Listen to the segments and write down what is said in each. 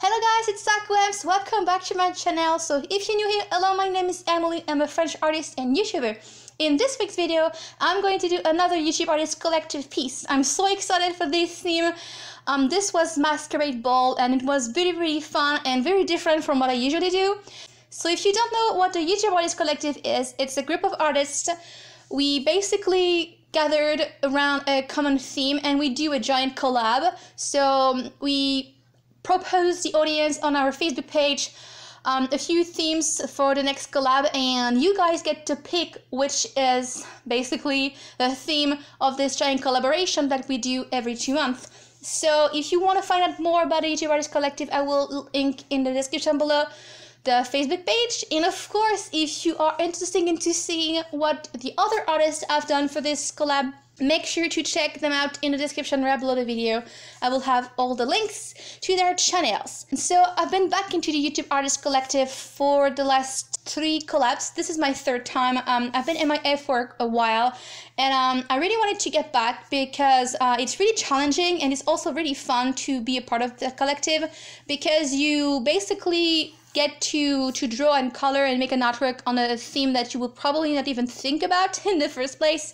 Hello guys, it's Sakuems. Welcome back to my channel. So if you're new here, hello, my name is Emily. I'm a French artist and YouTuber. In this week's video, I'm going to do another YouTube artist collective piece. I'm so excited for this theme. This was Masquerade Ball and it was really fun and very different from what I usually do. So if you don't know what the YouTube artist collective is, it's a group of artists. We basically gathered around a common theme and we do a giant collab. So we propose the audience on our Facebook page a few themes for the next collab, and you guys get to pick which is basically the theme of this giant collaboration that we do every 2 months. So if you want to find out more about the YouTube Artist Collective, I will link in the description below the Facebook page. And of course, if you are interested into seeing what the other artists have done for this collab, make sure to check them out in the description right below the video. I will have all the links to their channels. And so I've been back into the YouTube Artist Collective for the last 3 collabs. This is my 3rd time. I've been MIA for a while, and I really wanted to get back because it's really challenging and it's also really fun to be a part of the collective, because you basically get to draw and color and make an artwork on a theme that you will probably not even think about in the first place.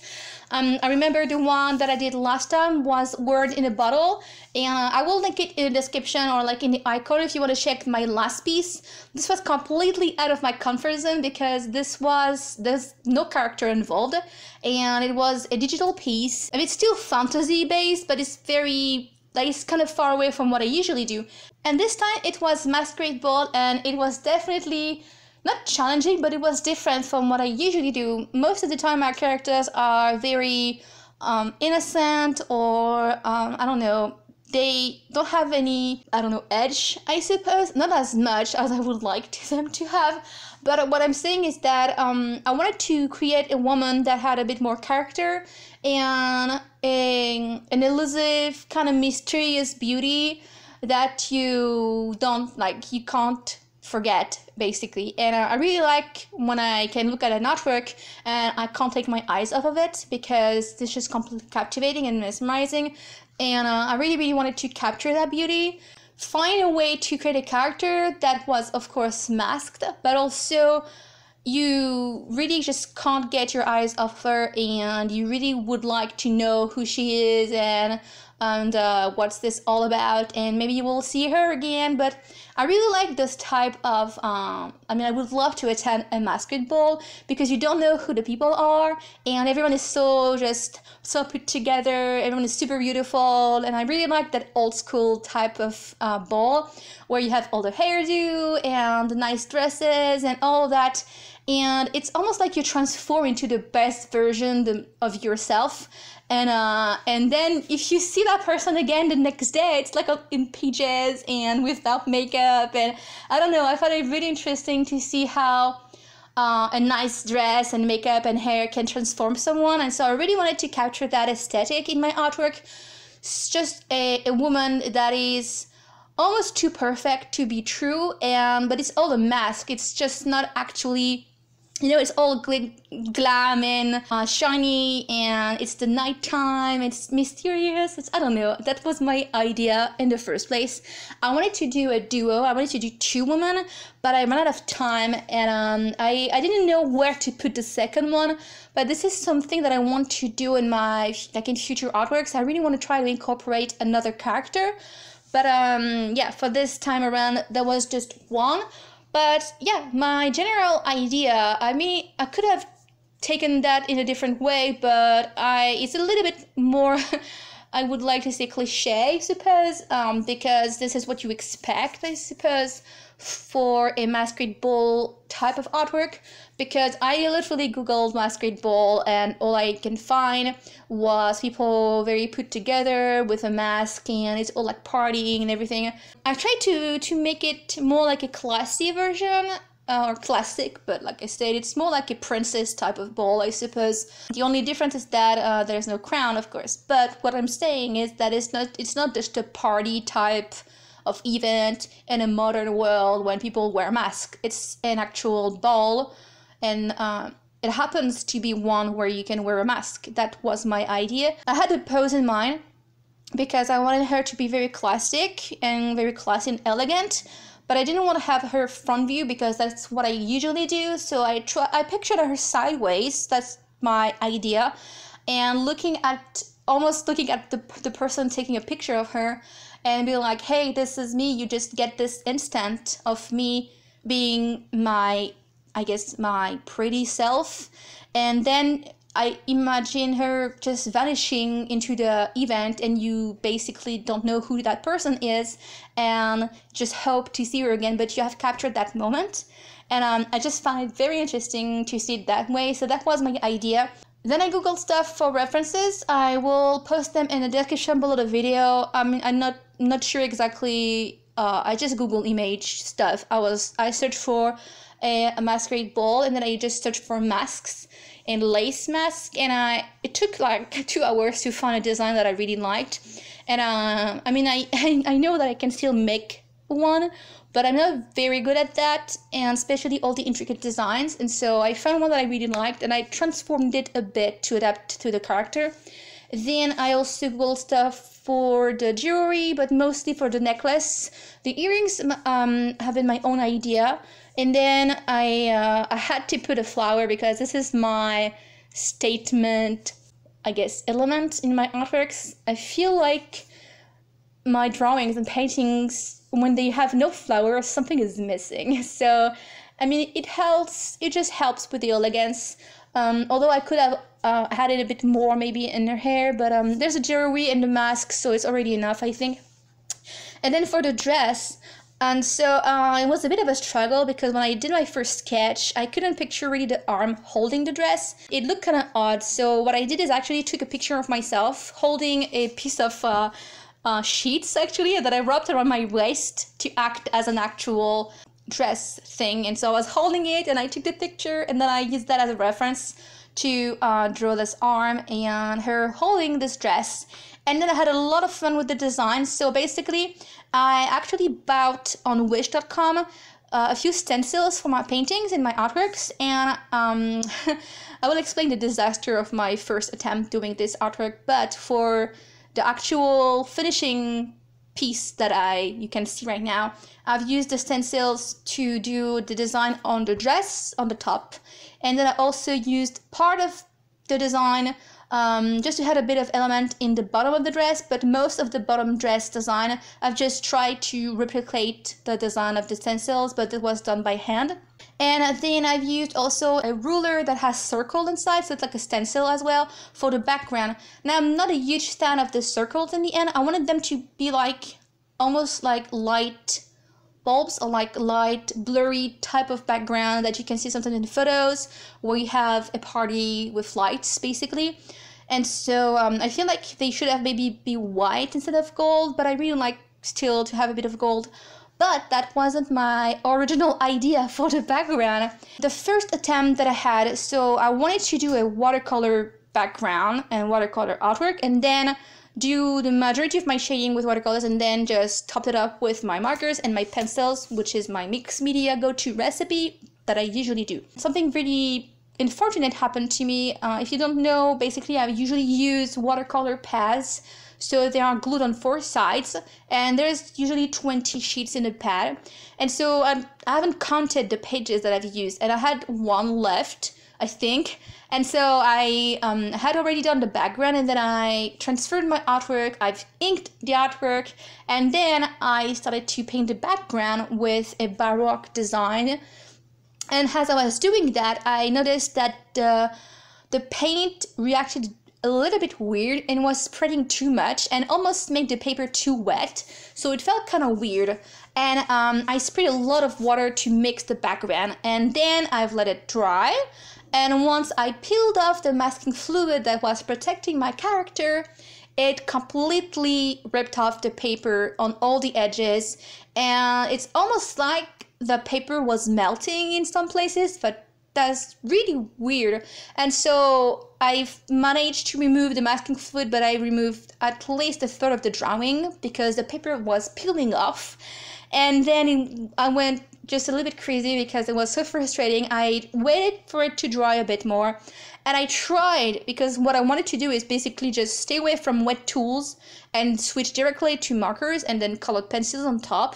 I remember the one that I did last time was Word in a Bottle, and I will link it in the description or like in the icon if you want to check my last piece. This was completely out of my comfort zone because there's no character involved, and it was a digital piece. I mean, it's still fantasy based, but it's kind of far away from what I usually do. And this time it was Masquerade Ball, and it was definitely not challenging, but it was different from what I usually do. Most of the time our characters are very innocent, or I don't know, they don't have any, edge, I suppose. Not as much as I would like them to have. But what I'm saying is that I wanted to create a woman that had a bit more character and an elusive, kind of mysterious beauty that you can't forget, basically. And I really like when I can look at an artwork and I can't take my eyes off of it, because it's just completely captivating and mesmerizing. And I really wanted to capture that beauty, find a way to create a character that was of course masked, but also you really just can't get your eyes off her, and you really would like to know who she is and what's this all about, and maybe you will see her again. But I really like this type of I would love to attend a masquerade ball, because you don't know who the people are and everyone is so put together, everyone is super beautiful, and I really like that old school type of ball where you have all the hairdo and the nice dresses and all of that, and it's almost like you transform into the best version of yourself. And then if you see that person again the next day, it's like in PJs and without makeup. And I don't know, I found it really interesting to see how a nice dress and makeup and hair can transform someone. And so I really wanted to capture that aesthetic in my artwork. It's just a woman that is almost too perfect to be true, but it's all a mask. It's just not actually, it's all glam and shiny, and it's the nighttime, it's mysterious. I don't know, that was my idea in the first place. I wanted to do a duo, I wanted to do 2 women, but I ran out of time, and I didn't know where to put the second one. But this is something that I want to do in my, in future artworks. I really want to try to incorporate another character. But yeah, for this time around, there was just one. But yeah, my general idea, I could have taken that in a different way, but it's a little bit more, I would like to say cliche, I suppose, because this is what you expect, I suppose, for a masquerade ball type of artwork, because I literally googled masquerade ball and all I can find was people very put together with a mask, and it's all like partying and everything. I tried to make it more like a classy version, or classic, but like I said, it's more like a princess type of ball, I suppose. The only difference is that there's no crown, of course. But what I'm saying is that it's not just a party type of event in a modern world when people wear masks. It's an actual ball, and it happens to be one where you can wear a mask. That was my idea. I had a pose in mind, because I wanted her to be very classic and very classy and elegant, but I didn't want to have her front view because that's what I usually do. So I pictured her sideways. That's my idea, and almost looking at the person taking a picture of her and be like, hey, this is me. You just get this instant of me being my pretty self. And then I imagine her just vanishing into the event, and you basically don't know who that person is and just hope to see her again, but you have captured that moment. And I just found it very interesting to see it that way. So that was my idea. Then I Googled stuff for references. I will post them in the description below the video. I mean, I'm not sure exactly. I just Googled image stuff. I searched for a masquerade ball, and then I just searched for masks and lace mask, and it took like 2 hours to find a design that I really liked. And I mean, I know that I can still make one, but I'm not very good at that, and especially all the intricate designs. And so I found one that I really liked, and I transformed it a bit to adapt to the character. Then I also Googled stuff for the jewelry, but mostly for the necklace. The earrings have been my own idea. And then I had to put a flower because this is my statement, I guess, element in my artworks. I feel like my drawings and paintings, when they have no flower, something is missing. So, I mean, it just helps with the elegance. Although I could have had it a bit more maybe in her hair, but there's a jewelry and the mask, so it's already enough, I think. And then for the dress, and so it was a bit of a struggle because when I did my first sketch, I couldn't picture really the arm holding the dress. It looked kind of odd. So what I did is actually took a picture of myself holding a piece of sheets actually that I wrapped around my waist to act as an actual dress thing. And so I was holding it and I took the picture, and then I used that as a reference to draw this arm and her holding this dress. And then I had a lot of fun with the design. So basically, I actually bought on wish.com a few stencils for my paintings and my artworks. And I will explain the disaster of my first attempt doing this artwork. But for the actual finishing piece that you can see right now, I've used the stencils to do the design on the dress on the top. And then I also used part of the design just to have a bit of element in the bottom of the dress, but most of the bottom dress design I've just tried to replicate the design of the stencils, but it was done by hand. And then I've used also a ruler that has circle inside, so it's like a stencil as well for the background. Now I'm not a huge fan of the circles in the end. I wanted them to be like almost like light bulbs or like light blurry type of background that you can see sometimes in photos where you have a party with lights basically. And so I feel like they should have maybe be white instead of gold, but I really like still to have a bit of gold. But that wasn't my original idea for the background. The first attempt that I had, so I wanted to do a watercolor background and watercolor artwork, and then do the majority of my shading with watercolors, and then just top it up with my markers and my pencils, which is my mixed media go-to recipe that I usually do. Something really unfortunate happened to me. If you don't know, basically I usually use watercolor pads, so they are glued on 4 sides, and there's usually 20 sheets in a pad. And so I haven't counted the pages that I've used, and I had 1 left, I think. And so I had already done the background, and then I transferred my artwork, I've inked the artwork, and then I started to paint the background with a Baroque design. And as I was doing that, I noticed that the paint reacted a little bit weird and was spreading too much and almost made the paper too wet. So it felt kind of weird. And I sprayed a lot of water to mix the background, and then I've let it dry. And once I peeled off the masking fluid that was protecting my character, it completely ripped off the paper on all the edges. And it's almost like the paper was melting in some places, but that's really weird. And so I've managed to remove the masking fluid, but I removed at least a third of the drawing because the paper was peeling off. And then I went just a little bit crazy because it was so frustrating. I waited for it to dry a bit more, and I tried, because what I wanted to do is basically just stay away from wet tools and switch directly to markers and then colored pencils on top.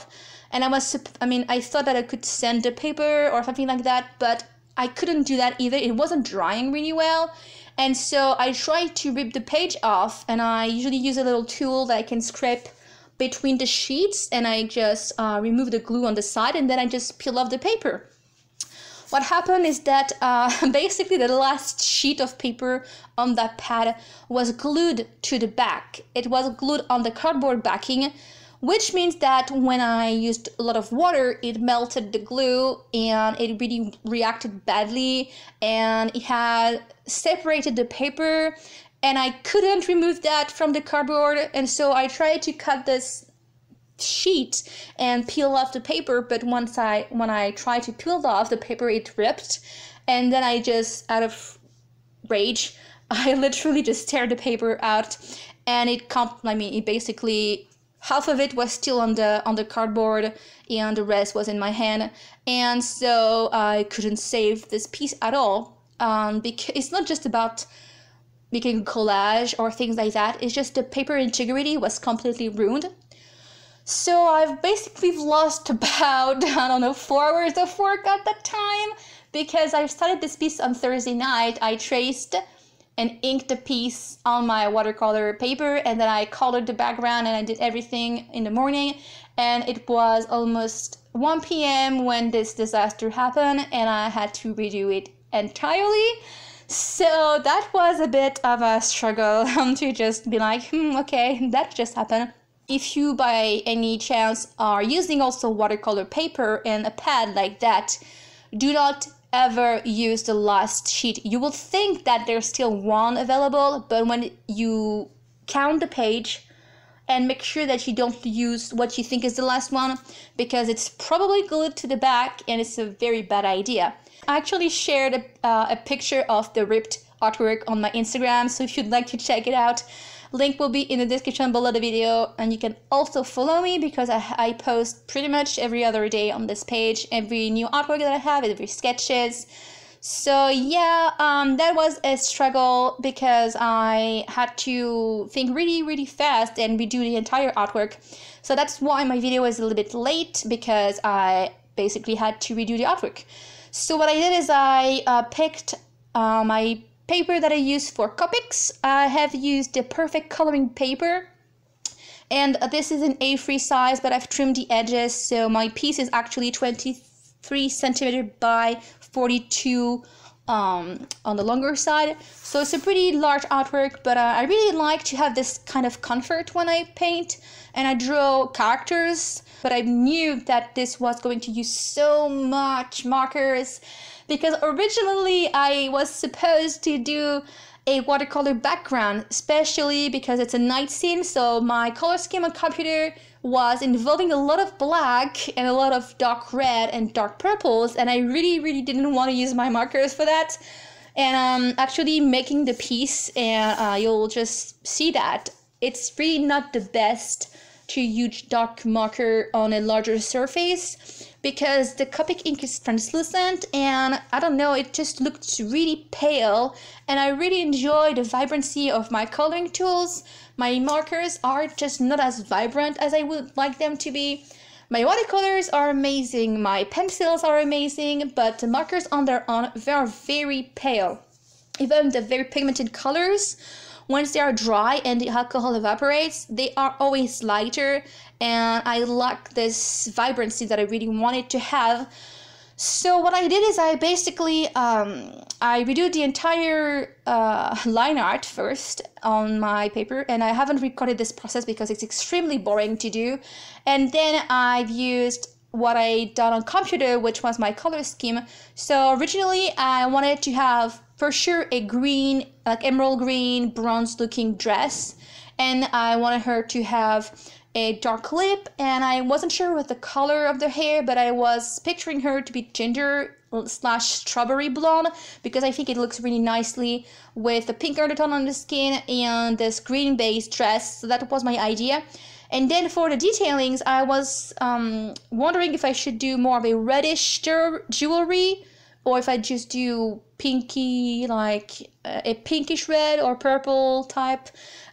And I thought that I could sand the paper or something like that, but I couldn't do that either. It wasn't drying really well. And so I tried to rip the page off, and I usually use a little tool that I can scrape between the sheets, and I just remove the glue on the side, and then I just peel off the paper. What happened is that basically the last sheet of paper on that pad was glued to the back. It was glued on the cardboard backing, which means that when I used a lot of water, it melted the glue and it really reacted badly, and it had separated the paper, and I couldn't remove that from the cardboard. And so I tried to cut this sheet and peel off the paper, but when I tried to peel off the paper, it ripped, and then I just, out of rage, I literally just tear the paper out, and it basically, half of it was still on the cardboard and the rest was in my hand, and so I couldn't save this piece at all. Because it's not just about making collage or things like that, it's just the paper integrity was completely ruined. So I've basically lost about, 4 hours of work at that time, because I started this piece on Thursday night. I traced and inked the piece on my watercolor paper, and then I colored the background, and I did everything in the morning, and it was almost 1 p.m. when this disaster happened, and I had to redo it entirely. So that was a bit of a struggle to just be like, okay, that just happened. If you by any chance are using also watercolor paper and a pad like that, do not ever use the last sheet. You will think that there's still one available, but when you count the page, and make sure that you don't use what you think is the last one, because it's probably glued to the back and it's a very bad idea. I actually shared a picture of the ripped artwork on my Instagram, so if you'd like to check it out, link will be in the description below the video, and you can also follow me because I post pretty much every other day on this page, every new artwork that I have, every sketches. So yeah, that was a struggle because I had to think really fast and redo the entire artwork. So that's why my video is a little bit late, because I basically had to redo the artwork. So what I did is I picked my paper that I use for copics. I have used the Perfect coloring paper, and this is an A3 size, but I've trimmed the edges, so my piece is actually 23 centimeter by 42 on the longer side. So it's a pretty large artwork, but I really like to have this kind of comfort when I paint and I draw characters. But I knew that this was going to use so much markers, because originally I was supposed to do a watercolor background, especially because it's a night scene, so my color scheme on computer was involving a lot of black and a lot of dark red and dark purples, and I really didn't want to use my markers for that. And actually making the piece, and you'll just see that it's really not the best to use dark marker on a larger surface, because the copic ink is translucent, and I don't know, it just looks really pale, and I really enjoy the vibrancy of my coloring tools. My markers are just not as vibrant as I would like them to be. My watercolors are amazing, my pencils are amazing, but the markers on their own, they are very pale. Even the very pigmented colors, once they are dry and the alcohol evaporates, they are always lighter, and I lack this vibrancy that I really wanted to have. So what I did is I basically, I redo the entire line art first on my paper, and I haven't recorded this process because it's extremely boring to do. And then I've used what I done on computer, which was my color scheme. So originally I wanted to have for sure a green, like emerald green, bronze looking dress, and I wanted her to have a dark lip, and I wasn't sure with the color of the hair, but I was picturing her to be ginger slash strawberry blonde, because I think it looks really nicely with the pink undertone on the skin and this green based dress. So that was my idea. And then for the detailings, I was wondering if I should do more of a reddish jewelry, or if I just do pinky, like a pinkish red or purple type.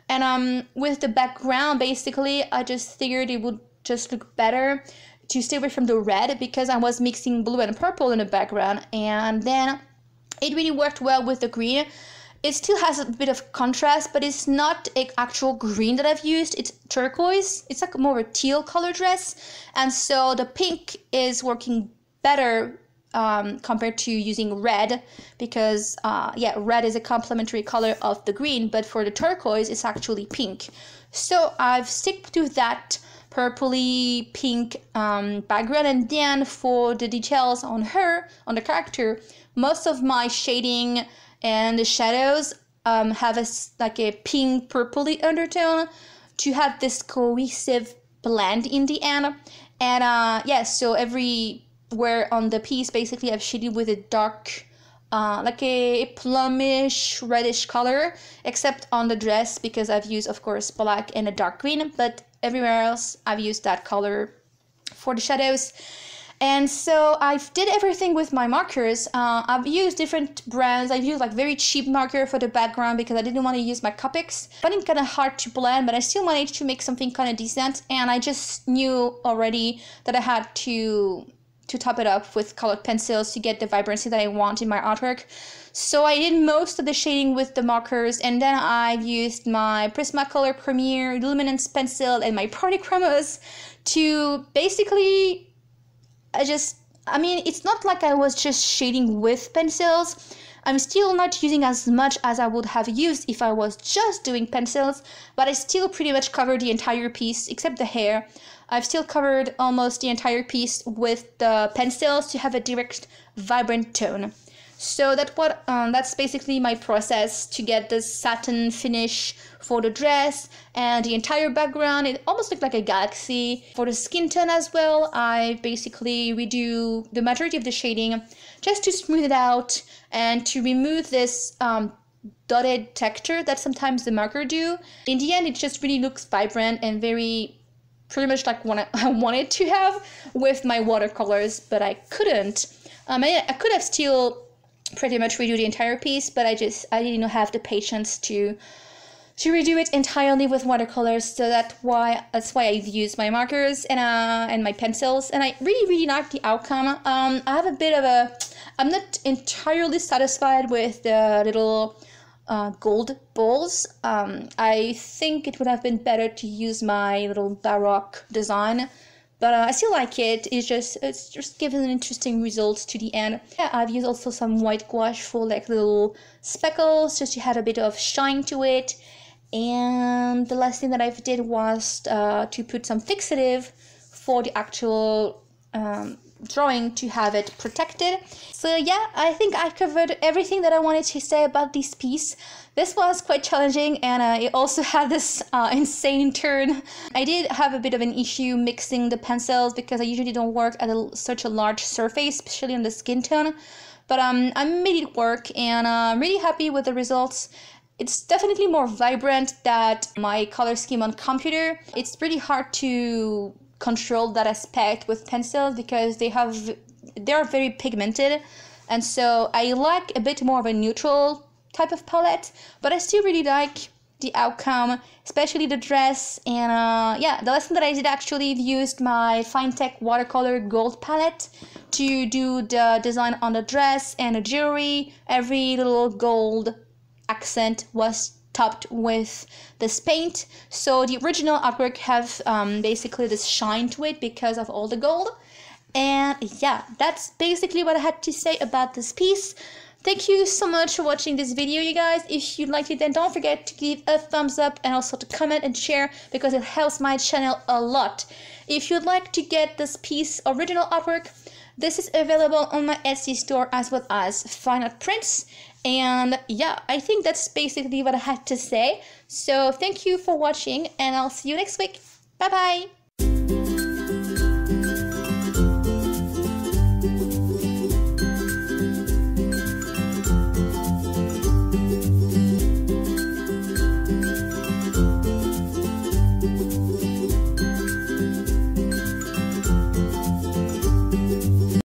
And with the background, basically, I just figured it would just look better to stay away from the red, because I was mixing blue and purple in the background, and then it really worked well with the green. It still has a bit of contrast, but it's not an actual green that I've used. It's turquoise. It's like more of a teal color dress, and so the pink is working better compared to using red, because yeah, red is a complementary color of the green, but for the turquoise it's actually pink. So I've stick to that purpley pink background, and then for the details on her, on the character, most of my shading and the shadows have like a pink purpley undertone to have this cohesive blend in the end. And yeah, so everywhere on the piece basically I've shaded with a dark like a plumish reddish color, except on the dress because I've used, of course, black and a dark green, but everywhere else I've used that color for the shadows. And so I've did everything with my markers. I've used different brands. I've used like very cheap marker for the background because I didn't want to use my copics. I found it kind of hard to blend, but I still managed to make something kind of decent, and I just knew already that I had to top it up with colored pencils to get the vibrancy that I want in my artwork. So I did most of the shading with the markers, and then I've used my Prismacolor Premier Luminance pencil and my Party Chromos to basically I mean, it's not like I was just shading with pencils. I'm still not using as much as I would have used if I was just doing pencils, but I still pretty much covered the entire piece except the hair. I've still covered almost the entire piece with the pencils to have a direct, vibrant tone. So that's basically my process to get this satin finish for the dress and the entire background. It almost looked like a galaxy. For the skin tone as well, I basically redo the majority of the shading just to smooth it out and to remove this dotted texture that sometimes the marker do. In the end, it just really looks vibrant and very pretty much like what I wanted to have with my watercolors, but I couldn't. I could have still pretty much redo the entire piece, but I didn't have the patience to redo it entirely with watercolors. So that's why I've used my markers and my pencils, and I really like the outcome. I have a bit of I'm not entirely satisfied with the little gold balls. I think it would have been better to use my little baroque design, but I still like it. It's just given an interesting result to the end. Yeah, I've used also some white gouache for like little speckles, just to add a bit of shine to it. And the last thing that I did was to put some fixative for the actual drawing to have it protected. So yeah, I think I covered everything that I wanted to say about this piece. This was quite challenging, and it also had this insane turn. I did have a bit of an issue mixing the pencils because I usually don't work at such a large surface, especially on the skin tone, but I made it work, and I'm really happy with the results. It's definitely more vibrant than my color scheme on computer. It's pretty hard to control that aspect with pencils because they are very pigmented, and so I like a bit more of a neutral type of palette, but I still really like the outcome, especially the dress. And yeah, the last thing that I did, actually used my Fine-Tech watercolor gold palette to do the design on the dress and the jewelry. Every little gold accent was topped with this paint, so the original artwork have basically this shine to it because of all the gold. And yeah, that's basically what I had to say about this piece. Thank you so much for watching this video, you guys. If you liked it, then don't forget to give a thumbs up and also to comment and share, because it helps my channel a lot. If you'd like to get this piece original artwork, this is available on my Etsy store as well as Fine Art Prints. And yeah, I think that's basically what I had to say. So thank you for watching, and I'll see you next week. Bye bye.